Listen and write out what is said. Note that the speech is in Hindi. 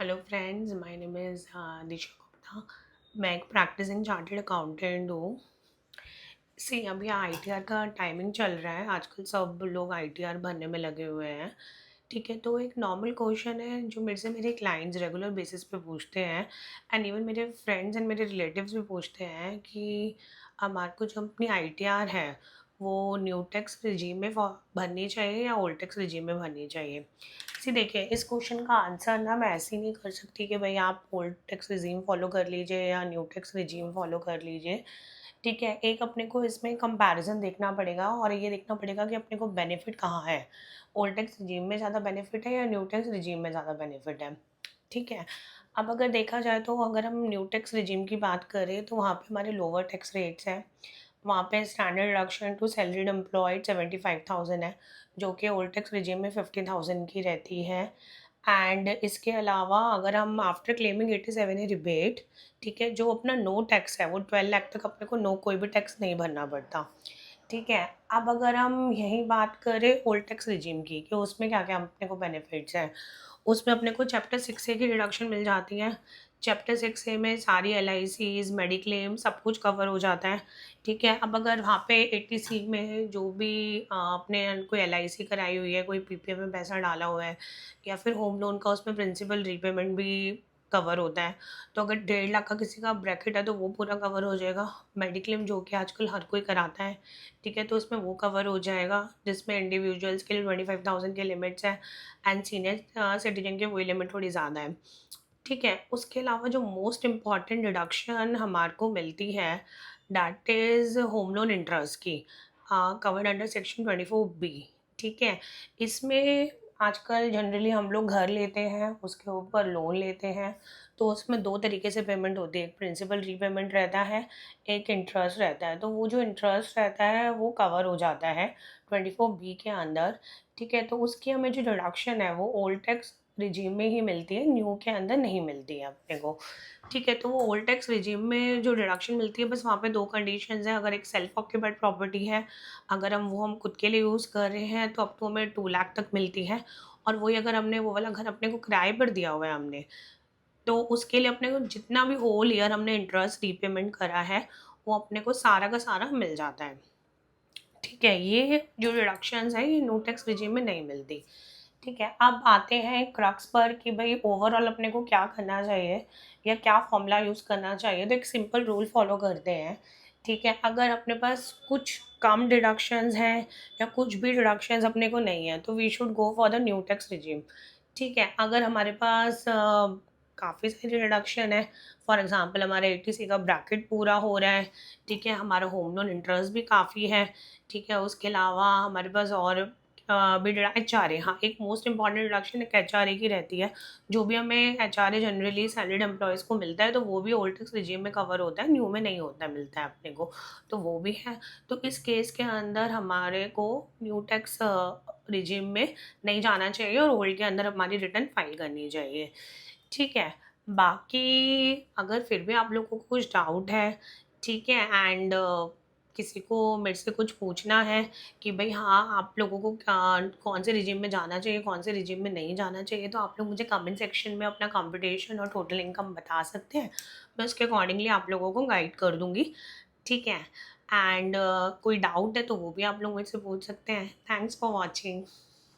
Hello friends, my name is Disha Gupta. मैं एक प्रैक्टिसिंग चार्टर्ड अकाउंटेंट हूँ। सी अभी आईटीआर का टाइमिंग चल रहा है। आजकल सब लोग आईटीआर भरने में लगे हुए हैं। ठीक है, तो एक नॉर्मल क्वेश्चन है जो मेरे से मेरे क्लाइंट्स रेगुलर बेसिस पे पूछते हैं एंड इवन मेरे फ्रेंड्स एंड मेरे रिलेटिव्स भी पूछते हैं कि हमारे को जो अपनी आईटीआर है वो न्यू टैक्स रिजीम में भरनी चाहिए या ओल्ड टैक्स रिजीम में भरनी चाहिए। जी देखिए, इस क्वेश्चन का आंसर ना मैं ऐसे ही नहीं कर सकती कि भाई आप ओल्ड टैक्स रिजीम फॉलो कर लीजिए या न्यू टैक्स रिजीम फॉलो कर लीजिए। ठीक है, एक अपने को इसमें कंपैरिजन देखना पड़ेगा और ये देखना पड़ेगा कि अपने को बेनिफिट कहाँ है। ओल्ड टैक्स रिजीम में ज़्यादा बेनिफिट है या न्यू टैक्स रिजीम में ज़्यादा बेनिफिट है। ठीक है, अब अगर देखा जाए तो अगर हम न्यू टैक्स रिजीम की बात करें तो वहाँ पे हमारे लोअर टैक्स रेट्स हैं। वहाँ पे standard deduction to salaried employed 75,000 है, जो कि ओल्ड टैक्स रिजीम में 50,000 की रहती है। एंड इसके अलावा अगर हम आफ्टर क्लेमिंग 87 रिबेट, ठीक है, जो अपना नो टैक्स है वो 12 लाख तक अपने को नो कोई भी टैक्स नहीं भरना पड़ता। ठीक है, अब अगर हम यही बात करें ओल्ड टैक्स रिजीम की कि उसमें क्या-क्या अपने को बेनिफिट्स हैं, उसमें अपने को चैप्टर 6 ए की डिडक्शन मिल जाती है। चैप्टर 6 ए में सारी एलआईसीज़, मेडिक्लेम सब कुछ कवर हो जाता है। ठीक है, अब अगर वहाँ पे 80C में जो भी आपने कोई एलआईसी कराई हुई है, कोई पीपीएफ में पैसा डाला हुआ है या फिर होम लोन का उसमें प्रिंसिपल रीपेमेंट भी कवर होता है। तो अगर 1.5 लाख का किसी का ब्रैकेट है तो वो पूरा कवर हो जाएगा। मेडिक्लेम जो कि आजकल हर कोई कराता है, ठीक है, तो उसमें वो कवर हो जाएगा, जिसमें इंडिविजुअल्स के लिए 25,000 के लिमिट्स हैं एंड सीनियर सिटीजन के वही लिमिट थोड़ी ज़्यादा है। ठीक है, उसके अलावा जो मोस्ट इम्पॉर्टेंट डिडक्शन हमारे को मिलती है that is home loan interest की, कवर्ड अंडर सेक्शन 24B। ठीक है, इसमें आजकल जनरली हम लोग घर लेते हैं, उसके ऊपर लोन लेते हैं, तो उसमें 2 तरीके से पेमेंट होती है। एक प्रिंसिपल रीपेमेंट रहता है, एक इंटरेस्ट रहता है। तो वो जो इंटरेस्ट रहता है वो कवर हो जाता है 24B के अंदर। ठीक है, तो उसकी हमें जो डिडक्शन है वो ओल्ड टैक्स रिजीम में ही मिलती है, न्यू के अंदर नहीं मिलती है अपने को। ठीक है, तो वो ओल्ड टैक्स रिजीम में जो डिडक्शन मिलती है बस वहाँ पे 2 कंडीशंस हैं। अगर एक सेल्फ ऑक्यूपाइड प्रॉपर्टी है, अगर हम खुद के लिए यूज़ कर रहे हैं तो अप टू हमें 2 लाख तक मिलती है। और वही अगर हमने वो वाला घर अपने को किराए पर दिया हुआ है हमने, तो उसके लिए अपने को जितना भी होल ईयर हमने इंटरेस्ट रीपेमेंट करा है, वो अपने को सारा का सारा मिल जाता है। ठीक है, ये जो डिडक्शंस हैं ये नो टैक्स रिजीम में नहीं मिलती। ठीक है, अब आते हैं क्रक्स पर कि भई ओवरऑल अपने को क्या करना चाहिए या क्या फ़ॉर्मूला यूज़ करना चाहिए। तो एक सिंपल रूल फ़ॉलो करते हैं। ठीक है, अगर अपने पास कुछ कम डिडक्शंस हैं या कुछ भी डिडक्शंस अपने को नहीं है, तो we should go for the new tax regime. ठीक है, अगर हमारे पास काफ़ी सारी डिडक्शन है, फॉर एग्ज़ाम्पल हमारे एटीसी का ब्रैकेट पूरा हो रहा है, ठीक है, हमारा होम लोन इंटरेस्ट भी काफ़ी है, ठीक है, उसके अलावा हमारे पास और भी एचआरए, हाँ, एक मोस्ट इम्पॉर्टेंट डिडक्शन एक एचआरए की रहती है। जो भी हमें एचआरए जनरली सैलरीड एम्प्लॉयज़ को मिलता है तो वो भी ओल्ड टैक्स रिजीम में कवर होता है, न्यू में नहीं होता मिलता है अपने को, तो वो भी है। तो इस केस के अंदर हमारे को न्यू टैक्स रिजीम में नहीं जाना चाहिए और ओल्ड के अंदर हमारी रिटर्न फाइल करनी चाहिए। ठीक है, बाकी अगर फिर भी आप लोगों को कुछ डाउट है, ठीक है, एंड किसी को मेरे से कुछ पूछना है कि भई हाँ, आप लोगों को कौन से रिजीम में जाना चाहिए, कौन से रिजीम में नहीं जाना चाहिए, तो आप लोग मुझे कमेंट सेक्शन में अपना कंप्यूटेशन और टोटल इनकम बता सकते हैं। मैं उसके अकॉर्डिंगली आप लोगों को गाइड कर दूँगी, ठीक है? एंड कोई डाउट है तो वो भी आप लोग मुझसे पूछ सकते हैं। Thanks for watching.